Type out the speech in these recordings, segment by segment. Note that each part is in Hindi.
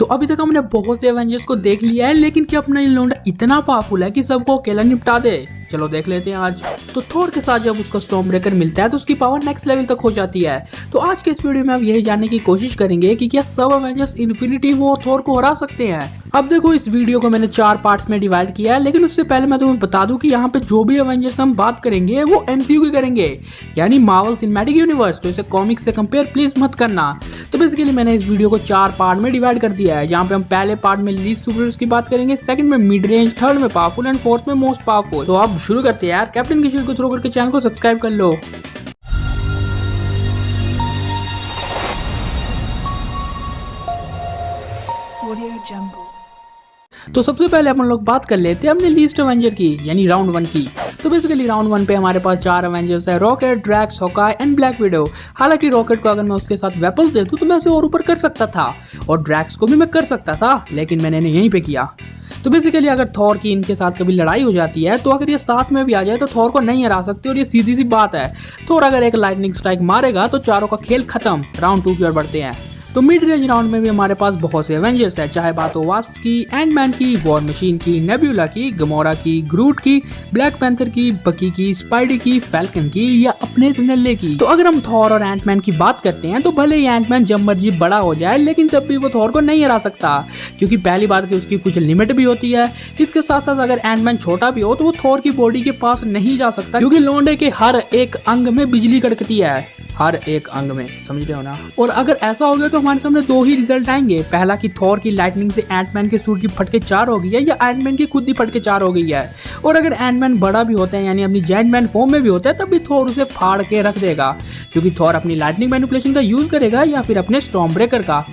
तो अभी तक हमने बहुत से एवेंजर्स को देख लिया है, लेकिन क्या अपना ये लौंडा इतना पावरफुल है कि सबको अकेला निपटा दे? चलो देख लेते हैं आज। तो थोर के साथ जब उसको स्टॉर्म ब्रेकर मिलता है तो उसकी पावर नेक्स्ट लेवल तक हो जाती है। तो आज के इस वीडियो में हम यही जानने की कोशिश करेंगे कि क्या सब एवेंजर्स इन्फिनिटी वॉर थोर को हरा सकते हैं। अब देखो, इस वीडियो को मैंने 4 पार्ट्स में डिवाइड किया है, लेकिन उससे पहले मैं तुम्हें बता दूं कि यहाँ पे जो भी एवेंजर्स हम बात करेंगे वो एमसीयू की करेंगे, यानी मार्वल सिनेमैटिक यूनिवर्स। तो इसे कॉमिक्स से कंपेयर प्लीज मत करना। तो बेसिकली मैंने इस वीडियो को 4 पार्ट में डिवाइड कर दिया है, जहाँ पे हम पहले पार्ट में लीस्ट सुपर की बात करेंगे, सेकंड में मिड रेंज, थर्ड में पावरफुल एंड फोर्थ में मोस्ट पावरफुल। तो अब शुरू करते हैं यार। कैप्टन की शील्ड को थ्रो करके चैनल को सब्सक्राइब कर लो। तो सबसे पहले अपन लोग बात कर लेते हैं अपने लीस्ट एवेंजर की, यानी राउंड 1 की। तो बेसिकली राउंड 1 पे हमारे पास 4 एवेंजर्स है, Rocket, Drax, Hawkeye and black widow. हालांकि रॉकेट को अगर मैं उसके साथ वेपन्स दे दूं तो मैं उसे और ऊपर कर सकता था, और ड्रैक्स को भी मैं कर सकता था, लेकिन मैंने इन्हें यहीं पे किया। तो बेसिकली अगर थॉर की इनके साथ कभी लड़ाई हो जाती है तो अगर ये साथ में भी आ जाए तो थॉर को नहीं हरा सकते, और ये सीधी सी बात है। थॉर अगर एक लाइटनिंग स्ट्राइक मारेगा तो चारों का खेल खत्म। राउंड 2 की ओर बढ़ते हैं। तो मिड रेंज राउंड में भी हमारे पास बहुत से एवेंजर्स है, चाहे बात हो वास्प की, एंटमैन की, वॉर मशीन की, नेब्यूला की, गमोरा की, ग्रूट की, ब्लैक पैंथर की, बकी की, स्पाइडी की, फैल्कन की, या अपने नल्ले की। तो अगर हम थॉर और एंटमैन की बात करते हैं तो भले ही एंटमैन जब मर्जी बड़ा हो जाए, लेकिन तब भी वो थॉर को नहीं हरा सकता, क्योंकि पहली बात कि उसकी कुछ लिमिट भी होती है। इसके साथ साथ अगर एंटमैन छोटा भी हो तो वो थॉर की बॉडी के पास नहीं जा सकता, क्योंकि लौंडे के हर एक अंग में बिजली कड़कती है, हर एक अंग में, समझ रहे हो ना। और अगर ऐसा हो गया तो हमारे सामने 2 ही रिजल्ट आएंगे। पहला कि थॉर की लाइटनिंग से एंटमैन के सूट की फटके 4 हो गई है, या एंटमैन की खुद ही फटके 4 हो गई है। और अगर एंटमैन बड़ा भी होता है, यानी अपनी जेंटमैन फॉर्म में भी होता है, तब भी थॉर उसे फाड़ के रख देगा, क्योंकि थॉर अपनी लाइटनिंग मैनिपुलेशन का यूज करेगा या फिर अपने स्टॉर्म ब्रेकर का,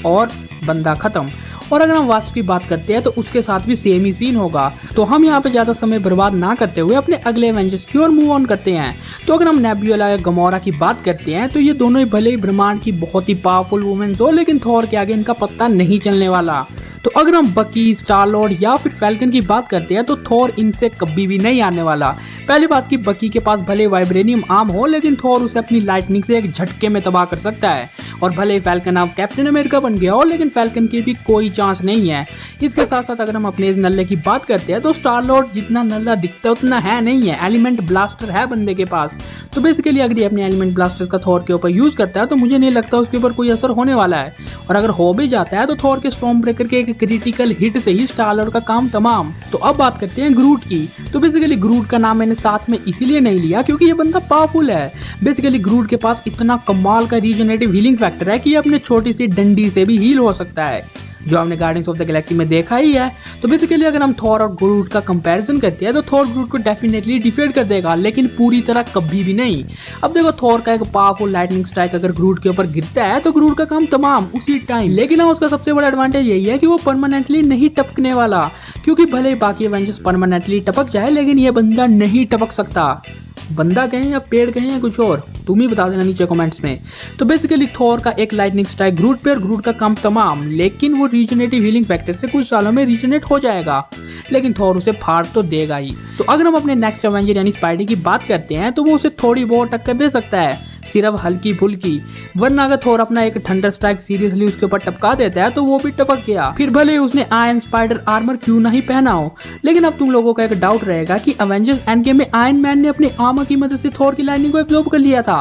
और बंदा खत्म। और अगर हम वास्प की बात करते हैं तो उसके साथ भी सेम ही सीन होगा। तो हम यहाँ पे ज्यादा समय बर्बाद ना करते हुए अपने अगले एवेंजर्स की ओर मूव ऑन करते हैं। तो अगर हम नेब्यूला या गमोरा की बात करते हैं तो ये दोनों ही भले ही ब्रह्मांड की बहुत ही पावरफुल वुमेन्स हो, लेकिन थॉर के आगे इनका पत्ता नहीं चलने वाला। तो अगर हम बकी, स्टार लॉर्ड या फिर फैल्कन की बात करते हैं तो थॉर इनसे कभी भी नहीं आने वाला। पहली बात कि बकी के पास भले वाइब्रेनियम आर्म हो, लेकिन थॉर उसे अपनी लाइटनिंग से एक झटके में तबाह कर सकता है। और भले ही फैल्कन अब कैप्टन अमेरिका बन गया हो, लेकिन फैल्कन की भी कोई चांस नहीं है। इसके साथ साथ अगर हम अपने इस नल्ले की बात करते हैं तो स्टार लॉर्ड जितना नल्ला दिखता है उतना है नहीं है, एलिमेंट ब्लास्टर है बंदे के पास। तो बेसिकली अगर ये अपने एलिमेंट ब्लास्टर्स का थॉर के ऊपर यूज करता है तो मुझे नहीं लगता उसके ऊपर कोई असर होने वाला है, और अगर हो भी जाता है तो थॉर के स्टॉर्म ब्रेकर के एक क्रिटिकल हिट से ही स्टार लॉर्ड का काम तमाम। तो अब बात करते हैं ग्रूट की। तो बेसिकली ग्रूट का नाम मैंने साथ में इसीलिए नहीं लिया क्योंकि ये बंदा पावरफुल है। बेसिकली ग्रूट के पास इतना कमाल का रीजनरेटिव हीलिंग फैक्टर है कि ये अपने छोटी सी डंडी से भी हील हो सकता है, जो हमने गार्डियंस ऑफ द गैलेक्सी में देखा ही है। तो बेसिकली अगर हम थॉर और ग्रूट का कंपैरिजन करते हैं तो थॉर ग्रूट को डेफिनेटली डिफीट कर देगा, लेकिन पूरी तरह कभी भी नहीं। अब देखो, थॉर का एक पावरफुल लाइटनिंग स्ट्राइक अगर ग्रूट के ऊपर गिरता है तो ग्रूट का काम तमाम उसी टाइम। लेकिन उसका सबसे बड़ा एडवांटेज यही है कि वो परमानेंटली नहीं टपकने वाला, क्योंकि भले ही बाकी एवेंजर्स परमानेंटली टपक जाए, लेकिन ये बंदा नहीं टपक सकता। बंदा कहें या पेड़ कहें या कुछ और, तुम ही बता देना नीचे कमेंट्स में। तो बेसिकली थॉर का एक लाइटनिंग स्ट्राइक ग्रूट पे और ग्रूट का काम तमाम, लेकिन वो रीजनरेटिव हीलिंग फैक्टर से कुछ सालों में रीजनरेट हो जाएगा, लेकिन थॉर उसे फाड़ तो देगा ही। तो अगर हम अपने नेक्स्ट एवेंजर यानी स्पाइडी की बात करते हैं तो वो उसे थोड़ी बहुत टक्कर दे सकता है, सिर्फ हल्की फुल्की। वरना अगर थॉर अपना एक थंडर स्ट्राइक सीरियसली उसके ऊपर टपका देता है तो वो भी टपक गया, फिर भले ही उसने आयरन स्पाइडर आर्मर क्यों नहीं पहना हो। लेकिन अब तुम लोगों का एक डाउट रहेगा कि अवेंजर्स एंड गेम में आयरन मैन ने अपने आर्मर की मदद से थॉर की लाइटनिंग को एब्जॉर्ब कर लिया था,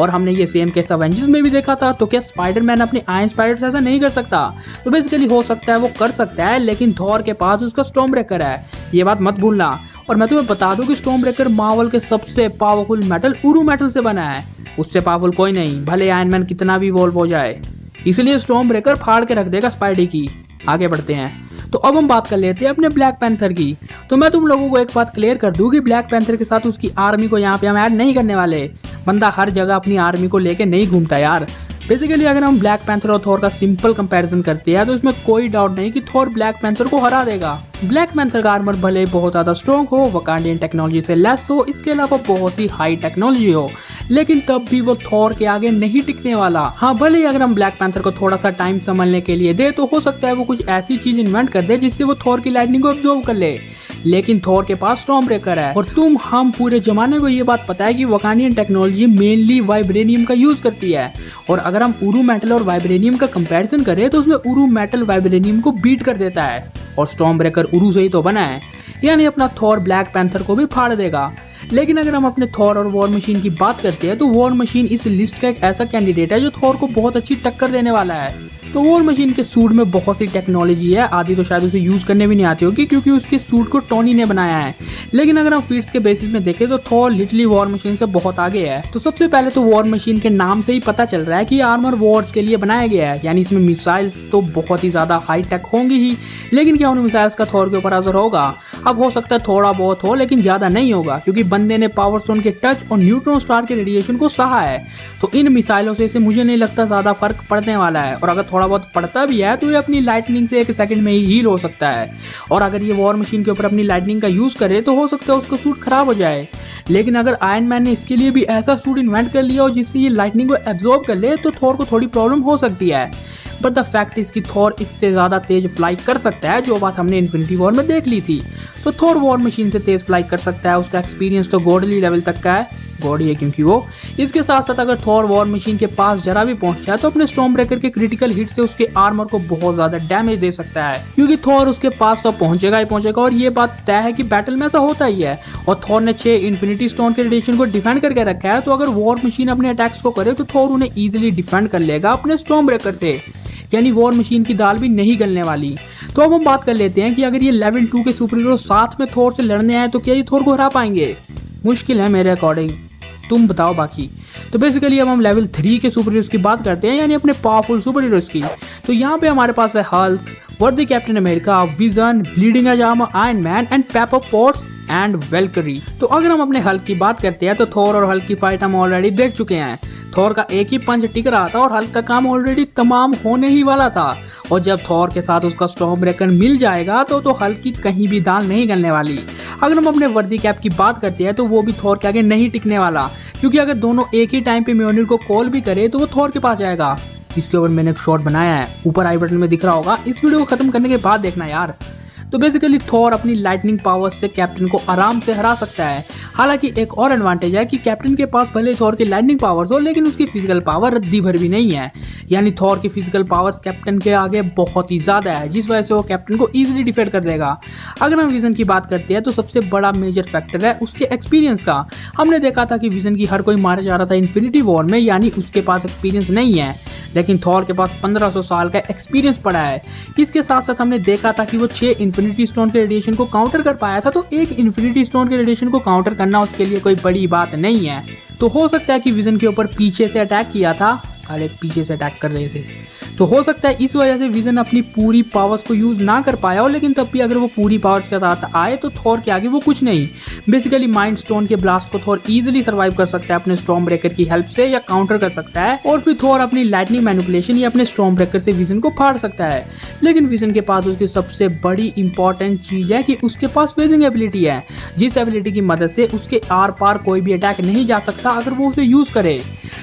और हमने ये सेम केस अवेंजर्स में भी देखा था। तो क्या स्पाइडरमैन अपने आयरन स्पाइडर से ऐसा नहीं कर सकता? तो बेसिकली हो सकता है वो कर सकता है, लेकिन थॉर के पास उसका स्टॉर्म ब्रेकर है, ये बात मत भूलना। और मैं तुम्हें बता दूं कि स्टॉर्म ब्रेकर मार्वल के सबसे पावरफुल मेटल उरू मेटल से बना है, उससे पावरफुल कोई नहीं, भले आयरन मैन कितना भी इवॉल्व हो जाए। इसलिए स्टॉर्म ब्रेकर फाड़ के रख देगा स्पाइडी की। आगे बढ़ते हैं। तो अब हम बात कर लेते हैं अपने ब्लैक पैंथर की। तो मैं तुम लोगों को एक बात क्लियर कर दूं कि ब्लैक पैंथर के साथ उसकी आर्मी को यहाँ पे हम ऐड नहीं करने वाले। बंदा हर जगह अपनी आर्मी को लेके नहीं घूमता यार। बेसिकली अगर हम ब्लैक पैंथर और थॉर का सिंपल कंपैरिजन करते हैं तो इसमें कोई डाउट नहीं कि थॉर ब्लैक पैंथर को हरा देगा। ब्लैक पैंथर का आर्मर भले बहुत ज्यादा स्ट्रॉन्ग हो, वकांडियन टेक्नोलॉजी से लेस हो, इसके अलावा बहुत ही हाई टेक्नोलॉजी हो, लेकिन तब भी वो थॉर के आगे नहीं टिकने वाला। हाँ, भले ही अगर हम ब्लैक पैंथर को थोड़ा सा टाइम संभलने के लिए दे तो हो सकता है वो कुछ ऐसी चीज इन्वेंट कर दे जिससे वो थॉर की लाइटनिंग को एब्जॉर्ब कर ले, लेकिन थॉर के पास स्टॉर्म ब्रेकर है। और हम पूरे जमाने को ये बात पता है कि वकानियन टेक्नोलॉजी मेनली वाइब्रेनियम का यूज करती है, और अगर हम उरू मेटल और वाइब्रेनियम का कंपैरिजन करें तो उसमें उरू मेटल वाइब्रेनियम को बीट कर देता है, और स्टॉर्म ब्रेकर उरू से ही तो बना है, यानी अपना थॉर ब्लैक पैंथर को भी फाड़ देगा। लेकिन अगर हम अपने थॉर और वॉर मशीन की बात करते हैं तो वॉर मशीन इस लिस्ट का एक ऐसा कैंडिडेट है जो थॉर को बहुत अच्छी टक्कर देने वाला है। तो वॉर मशीन के सूट में बहुत सी टेक्नोलॉजी है, आदि तो शायद उसे यूज करने भी नहीं आती होगी क्योंकि उसके सूट को टोनी ने बनाया है। लेकिन अगर हम फीट्स के बेसिस में देखें तो थॉर लिटरली वॉर मशीन से बहुत आगे है। तो सबसे पहले तो वॉर मशीन के नाम से ही पता चल रहा है कि आर्मर वॉर्स के लिए बनाया गया है, यानी इसमें मिसाइल्स तो बहुत ही ज्यादा हाई टेक होंगी ही। लेकिन क्या उन मिसाइल्स का थॉर के ऊपर असर होगा? अब हो सकता है थोड़ा बहुत हो, लेकिन ज्यादा नहीं होगा, क्योंकि बंदे ने पावर स्टोन के टच और न्यूट्रॉन स्टार के रेडिएशन को सहा है। तो इन मिसाइलों से मुझे नहीं लगता ज्यादा फर्क पड़ने वाला है, और अगर थोड़ा बहुत पड़ता भी है तो ये अपनी लाइटनिंग से 1 सेकंड में ही हील हो सकता है। और अगर ये वॉर मशीन के ऊपर अपनी लाइटनिंग का यूज करे तो हो सकता है उसका सूट खराब हो जाए। लेकिन अगर आयरन मैन ने इसके लिए भी ऐसा सूट इन्वेंट कर लिया और जिससे ये लाइटनिंग को एब्जॉर्ब कर ले तो थॉर को थोड़ी प्रॉब्लम हो सकती है। बट द फैक्ट इज कि थॉर इससे ज्यादा तेज फ्लाई कर सकता है, जो बात हमने इन्फिनिटी वॉर में देख ली थी। तो थॉर वॉर मशीन से तेज फ्लाई कर सकता है, उसका एक्सपीरियंस तो गॉडली लेवल तक का है, गॉड है क्योंकि वो। इसके साथ साथ अगर थॉर वॉर मशीन के पास जरा भी पहुंच जाए तो अपने स्टॉर्म ब्रेकर के क्रिटिकल हिट से उसके आर्मर को बहुत ज्यादा डैमेज दे सकता है, क्योंकि थॉर उसके पास तो पहुंचेगा ही पहुंचेगा, और ये बात तय है कि बैटल में ऐसा होता ही है। और थॉर ने 6 इन्फिनिटी स्टोन के रेडिएशन को डिफेंड करके रखा है, तो अगर वॉर मशीन अपने अटैक्स को करे तो थॉर उन्हें इजिली डिफेंड कर लेगा अपने स्टॉर्म ब्रेकर से, यानी वॉर मशीन की दाल भी नहीं गलने वाली। तो अब हम बात कर लेते हैं कि अगर ये लेवल 2 के सुपर हीरो साथ में थॉर से लड़ने आए तो क्या ये थॉर को हरा पाएंगे? मुश्किल है मेरे अकॉर्डिंग, तुम बताओ बाकी। तो बेसिकली अब हम लेवल 3 के सुपर हीरोज की बात करते हैं, यानी अपने पावरफुल सुपर हीरोज की। तो यहाँ पे हमारे पास है हल्क, वर्दी Captain America, Vision, Bleeding as armour Iron Man and Pepper Potts and Valkyrie. तो अगर हम अपने हल्क की बात करते हैं तो थॉर और हल्क की फाइट हम ऑलरेडी देख चुके हैं। थॉर का एक ही पंच टिक रहा था और हल्क का काम ऑलरेडी तमाम होने ही वाला था, और जब थॉर के साथ उसका स्टॉर्म ब्रेकर मिल जाएगा तो हल्क की कहीं भी दाल नहीं गलने वाली। अगर हम अपने वर्दी कैप की बात करते हैं तो वो भी थॉर के आगे नहीं टिकने वाला, क्योंकि अगर दोनों एक ही टाइम पे म्योनिर को कॉल भी करे तो वो थॉर के पास जाएगा। इसके ऊपर मैंने एक शॉट बनाया है, ऊपर आई बटन में दिख रहा होगा, इस वीडियो को खत्म करने के बाद देखना यार। तो बेसिकली थॉर अपनी लाइटनिंग पावर से कैप्टन को आराम से हरा सकता है। हालांकि एक और एडवांटेज है कि कैप्टन के पास भले थॉर की लाइटनिंग पावर्स हो, लेकिन उसकी फिजिकल पावर रद्दी भर भी नहीं है, यानी थॉर की फिजिकल पावर्स कैप्टन के आगे बहुत ही ज्यादा है, जिस वजह से वो कैप्टन को इजीली डिफेंड कर देगा। अगर हम विजन की बात करते हैं तो सबसे बड़ा मेजर फैक्टर है उसके एक्सपीरियंस का। हमने देखा था कि विजन की हर कोई मारा जा रहा था इन्फिनिटी वॉर में, यानी उसके पास एक्सपीरियंस नहीं है, लेकिन थॉर के पास 1500 साल का एक्सपीरियंस पड़ा है। इसके साथ साथ हमने देखा था कि वो 6 इन्फिनिटी स्टोन के रेडिएशन को काउंटर कर पाया था, तो एक इन्फिनिटी स्टोन के रेडिएशन को काउंटर करना उसके लिए कोई बड़ी बात नहीं है। तो हो सकता है कि विजन के ऊपर पीछे से अटैक किया था, साले पीछे से अटैक कर रहे थे, तो हो सकता है इस वजह से विजन अपनी पूरी पावर्स को यूज ना कर पाया हो, लेकिन तब भी अगर वो पूरी पावर्स के साथ आए तो थॉर के आगे वो कुछ नहीं। बेसिकली माइंड स्टोन के ब्लास्ट को थॉर इजीली सर्वाइव कर सकता है अपने स्टॉर्म ब्रेकर की हेल्प से, या काउंटर कर सकता है, और फिर थॉर अपनी लाइटनिंग मैनिपुलेशन या अपने स्टॉर्म ब्रेकर से विजन को फाड़ सकता है। लेकिन विजन के पास उसकी सबसे बड़ी इंपॉर्टेंट चीज है कि उसके पास फेजिंग एबिलिटी है, जिस एबिलिटी की मदद से उसके आर पार कोई भी अटैक नहीं जा सकता अगर वो उसे यूज करे।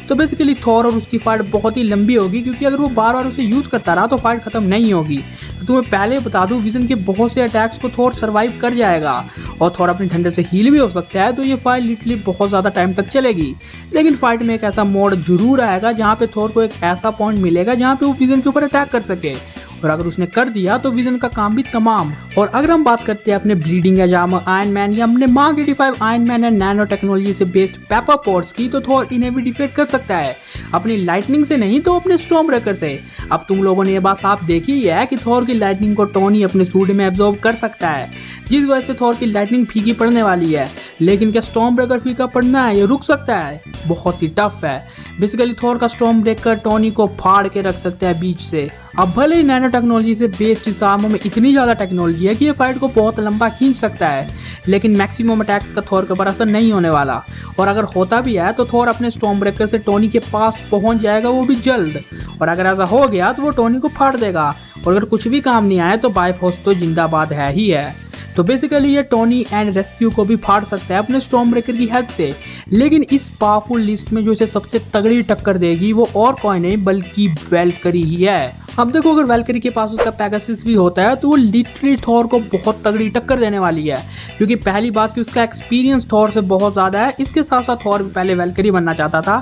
तो बेसिकली थॉर और उसकी फाइट बहुत ही लंबी होगी, क्योंकि अगर वो बार बार उसे यूज करता रहा तो फाइट खत्म नहीं होगी। तो तुम्हें पहले बता दूं, विजन के बहुत से अटैक्स को थॉर सर्वाइव कर जाएगा, और थॉर अपनी ठंडे से हील भी हो सकता है, तो ये फाइट लिटरली बहुत ज़्यादा टाइम तक चलेगी। लेकिन फाइट में एक ऐसा मोड जरूर आएगा जहाँ पे थॉर को एक ऐसा पॉइंट मिलेगा जहाँ पे वो विजन के ऊपर अटैक कर सके, और अगर उसने कर दिया तो विजन का काम भी तमाम। और अगर हम बात करते हैं अपने bleeding as armour Iron Man या अपने mark 85 Iron Man and nano technology से बेस्ड पेपर पॉट्स की, तो थॉर इन्हें भी डिफीट कर सकता है, अपनी लाइटनिंग से नहीं तो अपने स्टॉर्म ब्रेकर से। अब तुम लोगों ने ये बात साफ देखी ही है कि थॉर की लाइटनिंग को टोनी अपने सूट में एब्जॉर्ब कर सकता है, जिस वजह से थॉर की लाइटनिंग फीकी पड़ने वाली है। लेकिन क्या स्टॉर्म ब्रेकर फीका पड़ना है, ये रुक सकता है? बहुत ही टफ है। बेसिकली थॉर का स्टॉर्म ब्रेकर टोनी को फाड़ के रख सकता है बीच से। अब भले ही नैनो टेक्नोलॉजी से बेस्ड इस आर्मर में इतनी ज़्यादा टेक्नोलॉजी है कि ये फाइट को बहुत लंबा खींच सकता है, लेकिन मैक्सिमम अटैक्स का थॉर के ऊपर असर नहीं होने वाला। और अगर होता भी है तो थॉर अपने स्टॉर्म ब्रेकर से टोनी के पास पहुंच जाएगा, वो भी जल्द। और अगर ऐसा हो गया तो वो टोनी को फाड़ देगा, और अगर कुछ भी काम नहीं आया तो बायफोर्स तो जिंदाबाद है ही है। तो बेसिकली ये टोनी एंड रेस्क्यू को भी फाड़ सकता है अपने स्टॉर्म ब्रेकर की हेल्प से। लेकिन इस पावरफुल लिस्ट में जो इसे सबसे तगड़ी टक्कर देगी वो और कोई नहीं बल्कि वेल्करी ही है। अब देखो अगर वैल्करी के पास उसका पेगासस भी होता है तो वो लिटरली थॉर को बहुत तगड़ी टक्कर देने वाली है, क्योंकि पहली बात कि उसका एक्सपीरियंस थॉर से बहुत ज़्यादा है। इसके साथ साथ थॉर भी पहले वैल्करी बनना चाहता था,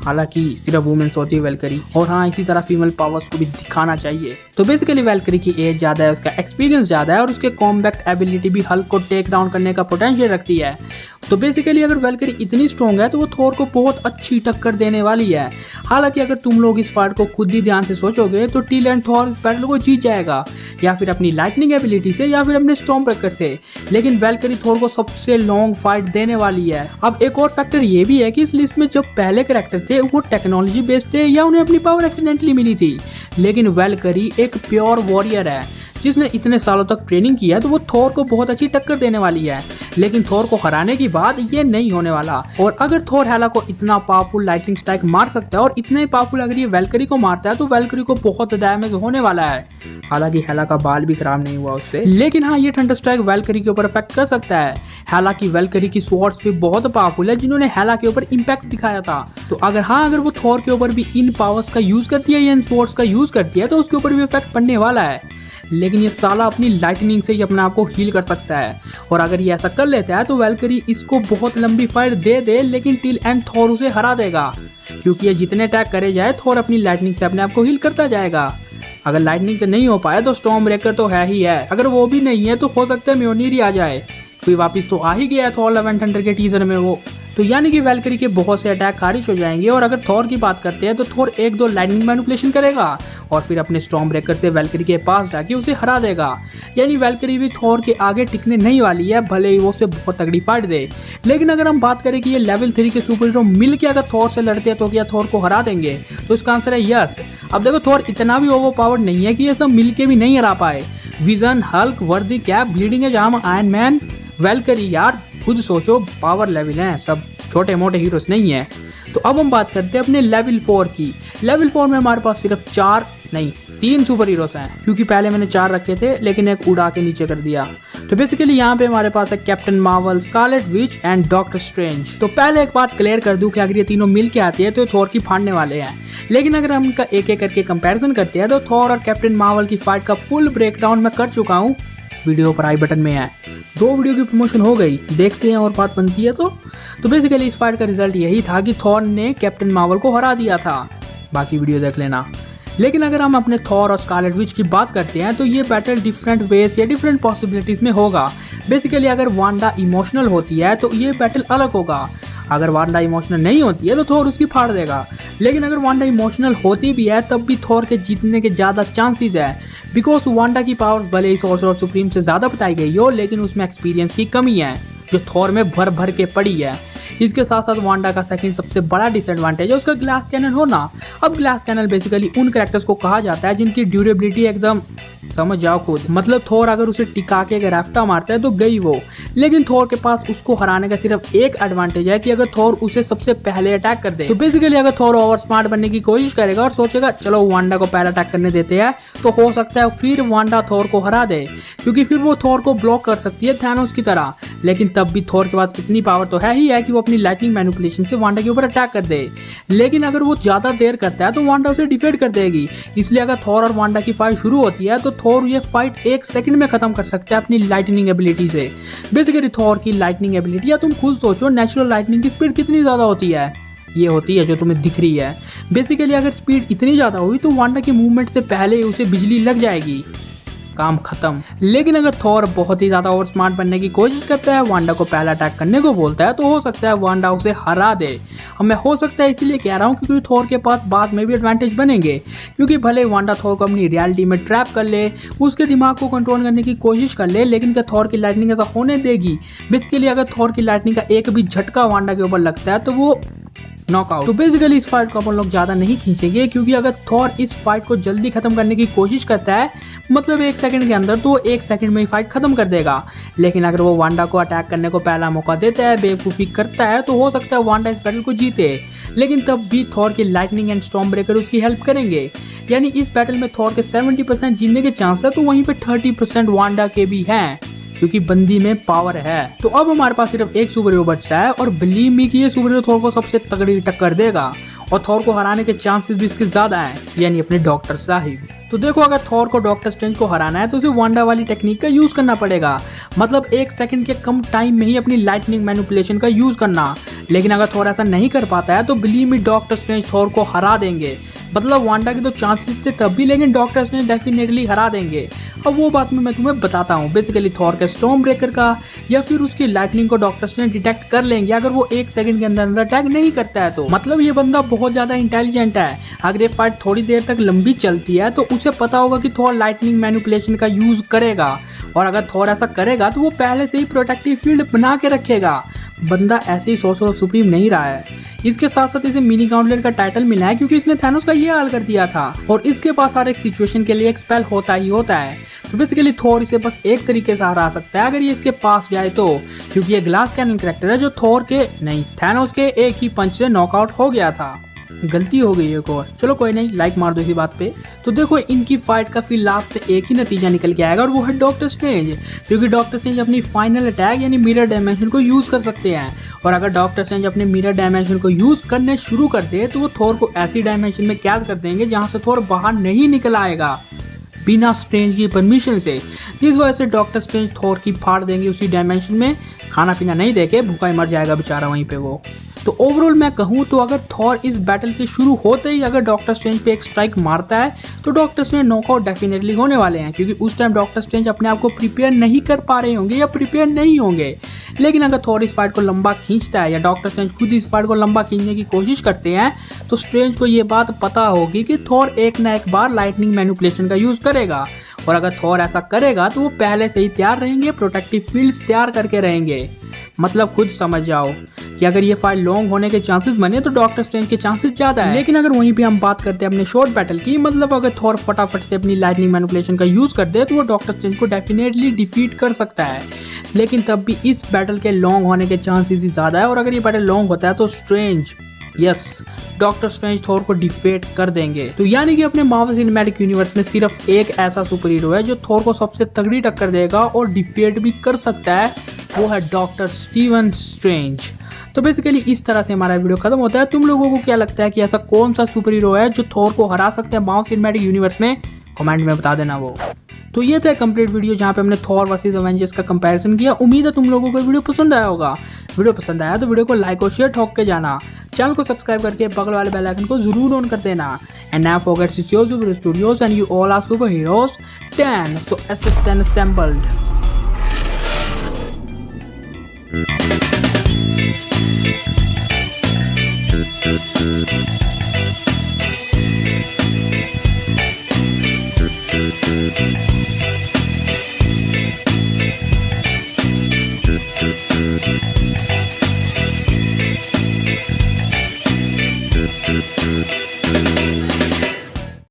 हालांकि सिर्फ वुमेन्स होती है वैल्करी, और हाँ इसी तरह फीमेल पावर्स को भी दिखाना चाहिए। तो बेसिकली वैल्करी की एज ज़्यादा है, उसका एक्सपीरियंस ज़्यादा है और उसके कॉम्बैक्ट एबिलिटी भी हल्क को टेक डाउन करने का पोटेंशियल रखती है। तो बेसिकली अगर वैल्करी इतनी स्ट्रॉन्ग है तो वो थॉर को बहुत अच्छी टक्कर देने वाली है। हालांकि अगर तुम लोग इस फाइट को खुद ही ध्यान से सोचोगे तो टील एंड थॉर इस बैटल को जीत जाएगा, या फिर अपनी लाइटनिंग एबिलिटी से या फिर अपने स्टॉर्म ब्रेकर से, लेकिन वैल्करी थॉर को सबसे लॉन्ग फाइट देने वाली है। अब एक और फैक्टर ये भी है कि इस लिस्ट में जो पहले कैरेक्टर थे वो टेक्नोलॉजी बेस्ड थे या उन्हें अपनी पावर एक्सीडेंटली मिली थी, लेकिन वैल्करी एक प्योर वॉरियर है जिसने इतने सालों तक ट्रेनिंग किया है, तो वो थॉर को बहुत अच्छी टक्कर देने वाली है। लेकिन थॉर को हराने के बाद ये नहीं होने वाला, और अगर थॉर हेला को इतना पावरफुल लाइटनिंग स्ट्राइक मार सकता है और इतने पावरफुल अगर ये वैल्करी को मारता है तो वैल्करी को बहुत डैमेज होने वाला है। हालांकि हेला का बाल भी खराब नहीं हुआ उससे, लेकिन हाँ ये थंडर स्ट्राइक वैल्करी के ऊपर इफेक्ट कर सकता है। हालांकि वैल्करी की स्वॉर्ड्स भी बहुत पावरफुल है जिन्होंने हेला के ऊपर इम्पैक्ट दिखाया था। तो अगर वो थॉर के ऊपर भी इन पावर्स का यूज करती है या इन स्वॉर्ड्स का यूज करती है तो उसके ऊपर भी इफेक्ट पड़ने वाला है। लेकिन ये साला अपनी लाइटनिंग से ही अपने आप को हील कर सकता है, और अगर ये ऐसा कर लेता है तो वैल्करी इसको बहुत लंबी फाइट दे दे, लेकिन टिल एंड थॉर उसे हरा देगा, क्योंकि ये जितने अटैक करे जाए थॉर अपनी लाइटनिंग से अपने आप को हील करता जाएगा। अगर लाइटनिंग से नहीं हो पाए तो स्टॉर्म ब्रेकर तो है ही है, अगर वो भी नहीं है तो हो सकता है म्योनीर ही आ जाए, कोई वापस तो आ ही गया है थॉर लव एंड थंडर के टीजर में वो। तो यानी कि वैल्करी के बहुत से अटैक खारिज हो जाएंगे। और अगर थॉर की बात करते हैं तो थॉर एक दो लाइटनिंग मैनिपुलेशन करेगा और फिर अपने स्टॉर्म ब्रेकर से वैल्करी के पास जाके उसे हरा देगा। यानी वैल्करी भी थॉर के आगे टिकने नहीं वाली है, भले ही वो उसे बहुत तगड़ी फाइट दे। लेकिन अगर हम बात करें कि ये लेवल 3 के सुपर हीरो मिल के अगर थॉर से लड़ते हैं तो क्या थॉर को हरा देंगे, तो इसका आंसर है यस। अब देखो थॉर इतना भी ओवर पावर्ड नहीं है कि ये सब मिल के भी नहीं हरा पाए। विजन, हल्क, वर्दी Cap, bleeding edge, Iron Man, Valkyrie, यार खुद सोचो पावर लेवल है, सब छोटे मोटे हीरोज नहीं है। तो अब हम बात करते हैं अपने लेवल 4 की। लेवल 4 में हमारे पास सिर्फ 3 सुपर हीरोज हैं, क्योंकि पहले मैंने 4 रखे थे लेकिन एक उड़ा के नीचे कर दिया। तो बेसिकली यहाँ पे हमारे पास है captain Marvel, Scarlet Witch and doctor strange. तो पहले एक बात क्लियर कर दूं कि अगर ये तीनों मिल के आती है तो थॉर की फाड़ने वाले हैं, लेकिन अगर हम इनका एक एक करके कंपैरिजन करते हैं तो थॉर और कैप्टन मार्वल की फाइट का फुल ब्रेकडाउन मैं कर चुका हूँ, वीडियो पर आई बटन में है। 2 वीडियो की प्रमोशन हो गई, देखते हैं और बात बनती है तो बेसिकली इस फाइट का रिजल्ट यही था कि थॉर ने कैप्टन मार्वल को हरा दिया था, बाकी वीडियो देख लेना। लेकिन अगर हम अपने थॉर और स्कारलेट विच की बात करते हैं तो ये बैटल डिफरेंट वेज या डिफरेंट पॉसिबिलिटीज में होगा। बेसिकली अगर वांडा इमोशनल होती है तो ये बैटल अलग होगा, अगर वांडा इमोशनल नहीं होती है तो थॉर उसकी फाड़ देगा। लेकिन अगर वांडा इमोशनल होती भी है तब भी थॉर के जीतने के ज़्यादा चांसेस है, बिकॉज वांडा की पावर्स भले ही सॉर्सरर सुप्रीम से ज़्यादा बताई गई हो, लेकिन उसमें एक्सपीरियंस की कमी है जो थॉर में भर भर के पड़ी है। इसके साथ साथ वांडा का सेकंड सबसे बड़ा डिसएडवांटेज है उसका ग्लास कैनन होना। अब ग्लास कैनन बेसिकली उन कैरेक्टर्स को कहा जाता है जिनकी ड्यूरेबिलिटी एकदम समझ जाओ खुद, मतलब थॉर अगर उसे टिका के अगर राफ्टा मारता है तो गई वो। लेकिन थॉर के पास उसको हराने का सिर्फ एक एडवांटेज है कि अगर थॉर उसे सबसे पहले अटैक कर दे। तो बेसिकली अगर थॉर ओवर स्मार्ट बनने की कोशिश करेगा और सोचेगा चलो वांडा को पहला अटैक करने देते हैं, तो हो सकता है फिर वांडा थॉर को हरा दे, क्योंकि फिर वो थॉर को ब्लॉक कर सकती है थैनोस की तरह। लेकिन तब भी थॉर के पास इतनी पावर तो है ही है कि वो अपनी लाइटनिंग मैनिपुलेशन से वांडा के ऊपर अटैक कर दे। लेकिन अगर वो ज्यादा देर करता है तो वांडा उसे डिफीट कर देगी। इसलिए अगर थॉर और वांडा की फाइट शुरू होती है तो थॉर ये फाइट 1 सेकंड में खत्म कर सकता है अपनी लाइटनिंग एबिलिटी से। बेसिकली थॉर की लाइटनिंग एबिलिटी, या तुम खुद सोचो नेचुरल लाइटनिंग की स्पीड कितनी ज्यादा होती है, ये होती है जो तुम्हें दिख रही है। बेसिकली अगर स्पीड इतनी ज्यादा हुई तो वांडा के मूवमेंट से पहले ही उसे बिजली लग जाएगी, काम खत्म। लेकिन अगर थॉर बहुत ही ज्यादा और स्मार्ट बनने की कोशिश करता है, वांडा को पहला अटैक करने को बोलता है, तो हो सकता है वांडा उसे हरा दे। अब मैं हो सकता है इसीलिए कह रहा हूँ क्योंकि थॉर के पास बाद में भी एडवांटेज बनेंगे, क्योंकि भले वांडा थॉर को अपनी रियलिटी में ट्रैप कर ले, उसके दिमाग को कंट्रोल करने की कोशिश कर ले, लेकिन क्या थॉर की लाइटनिंग ऐसा होने देगी? बेसिकली अगर थॉर की लाइटनिंग का एक भी झटका वांडा के ऊपर लगता है तो वो नॉकआउट। तो बेसिकली इस फाइट को अपन लोग ज्यादा नहीं खींचेंगे, क्योंकि अगर थॉर इस फाइट को जल्दी खत्म करने की कोशिश करता है, मतलब 1 सेकंड के अंदर, तो 1 सेकंड में ही फाइट खत्म कर देगा। लेकिन अगर वो वांडा को अटैक करने को पहला मौका देता है, बेवकूफी करता है, तो हो सकता है वांडा इस बैटल को जीते। लेकिन तब भी थॉर की लाइटनिंग एंड स्टॉर्म ब्रेकर उसकी हेल्प करेंगे। यानी इस बैटल में थॉर के 70% जीतने के चांस है, तो वहीं पे 30% वांडा के भी हैं। क्योंकि बंदी में पावर है। तो अब हमारे पास सिर्फ एक सुपर हीरो बचता है और बिलीव मी कि ये सुपर हीरो थोर को सबसे तगड़ी टक्कर देगा और थोर को हराने के चांसेस भी इसके ज्यादा हैं, यानी अपने डॉक्टर साहिब। तो देखो, अगर थोर को डॉक्टर स्ट्रेंज को हराना है तो उसे वांडा वाली टेक्निक का यूज करना पड़ेगा, मतलब 1 सेकंड के कम टाइम में ही अपनी लाइटनिंग मैनिपुलेशन का यूज करना। लेकिन अगर थोर ऐसा नहीं कर पाता है तो बिलीव मी डॉक्टर स्ट्रेंज थोर को हरा देंगे। मतलब वांडा के तो चांसेस थे तब भी, लेकिन डॉक्टर स्ट्रेंज डेफिनेटली हरा देंगे। अब वो बात मैं तुम्हें बताता हूँ। बेसिकली थोर के स्टॉर्म ब्रेकर का या फिर उसकी लाइटनिंग को डॉक्टर स्ट्रेंज डिटेक्ट कर लेंगे अगर वो 1 सेकंड के अंदर अंदर अटैक नहीं करता है तो। मतलब ये बंदा बहुत ज्यादा इंटेलिजेंट है। अगर ये फाइट थोड़ी देर तक लंबी चलती है तो उसे पता होगा कि थोर लाइटनिंग मैनिपुलेशन का यूज करेगा, और अगर थोर ऐसा करेगा तो वो पहले से ही प्रोटेक्टिव फील्ड बना के रखेगा। बंदा ऐसे ही सोर्सर सुप्रीम नहीं रहा है। इसके साथ साथ इसे मिनी गाउंटलेट का टाइटल मिला है क्योंकि इसने थैनोस का ये हाल कर दिया था, और इसके पास हर एक सिचुएशन के लिए एक स्पेल होता ही होता है। तो बेसिकली थोर इसे बस एक तरीके से हरा सकता है अगर ये इसके पास जाए तो, क्योंकि ये ग्लास कैनन कैरेक्टर है जो थोर के नहीं थैनोस के एक ही पंच से नॉकआउट हो गया था। गलती हो गई एक और, चलो कोई नहीं, लाइक मार दो इसी बात पे। तो देखो, इनकी फाइट का फिर लास्ट में एक ही नतीजा निकल के आएगा और वो है डॉक्टर स्ट्रेंज, क्योंकि डॉक्टर स्ट्रेंज अपनी फाइनल अटैक यानी मिरर डायमेंशन को यूज कर सकते हैं, और अगर डॉक्टर स्ट्रेंज अपने मिरर डायमेंशन को यूज करने शुरू कर दे तो वो थोर को ऐसी डायमेंशन में कैद कर देंगे जहां से थोर बाहर नहीं निकल आएगा बिना स्ट्रेंज की परमिशन से। जिस वजह से डॉक्टर स्ट्रेंज थोर की फाड़ देंगे उसी डायमेंशन में, खाना पीना नहीं देके भूखा ही मर जाएगा बेचारा वहीं पे वो। तो ओवरऑल मैं कहूँ तो अगर थॉर इस बैटल के शुरू होते ही अगर डॉक्टर स्ट्रेंज पे एक स्ट्राइक मारता है तो डॉक्टर स्ट्रेंज नॉकआउट डेफिनेटली होने वाले हैं, क्योंकि उस टाइम डॉक्टर स्ट्रेंज अपने आप को प्रिपेयर नहीं कर पा रहे होंगे या प्रिपेयर नहीं होंगे। लेकिन अगर थॉर इस फाइट को लंबा खींचता है या डॉक्टर स्ट्रेंज खुद इस फाइट को लंबा खींचने की कोशिश करते हैं तो स्ट्रेंज को ये बात पता होगी कि थॉर एक ना एक बार लाइटनिंग मैनिपुलेशन का यूज करेगा, और अगर थॉर ऐसा करेगा तो वो पहले से ही तैयार रहेंगे, प्रोटेक्टिव फील्ड्स तैयार करके रहेंगे। मतलब खुद समझ जाओ कि अगर ये फाइट लॉन्ग होने के चांसेस बने तो डॉक्टर स्ट्रेंज के चांसेस ज्यादा है। लेकिन अगर वहीं पे हम बात करते हैं अपने शॉर्ट बैटल की, मतलब अगर थॉर फटाफट से अपनी लाइटनिंग मैनिपुलेशन का यूज कर दे तो वो डॉक्टर स्ट्रेंज को डेफिनेटली डिफीट कर सकता है। लेकिन तब भी इस बैटल के लॉन्ग होने के चांसेस ही ज्यादा है, और अगर ये बैटल लॉन्ग होता है तो स्ट्रेंज डॉक्टर स्ट्रेंज थोर को डिफीट कर देंगे। तो यानी कि अपने मार्वल सिनेमैटिक यूनिवर्स में सिर्फ एक ऐसा सुपर हीरो है जो थोर को सबसे तगड़ी टक्कर देगा और डिफीट भी कर सकता है, वो है डॉक्टर स्टीवन स्ट्रेंज। तो बेसिकली इस तरह से हमारा वीडियो खत्म होता है। तुम लोगों को क्या लगता है कि ऐसा कौन सा सुपर हीरो है जो थोर को हरा सकते हैं मार्वल सिनेमैटिक यूनिवर्स में? कमेंट में बता देना वो। तो ये था कंप्लीट वीडियो जहाँ पे हमने थॉर वर्सेस एवेंजर्स का कंपैरिजन किया। उम्मीद है तुम लोगों को वीडियो पसंद आया होगा। वीडियो पसंद आया तो वीडियो को लाइक और शेयर ठोक के जाना, चैनल को सब्सक्राइब करके बगल वाले बेल आइकन को जरूर ऑन कर देना। And never forget to your super studios and you all are super heroes 10, so assist and assembled. Thank you.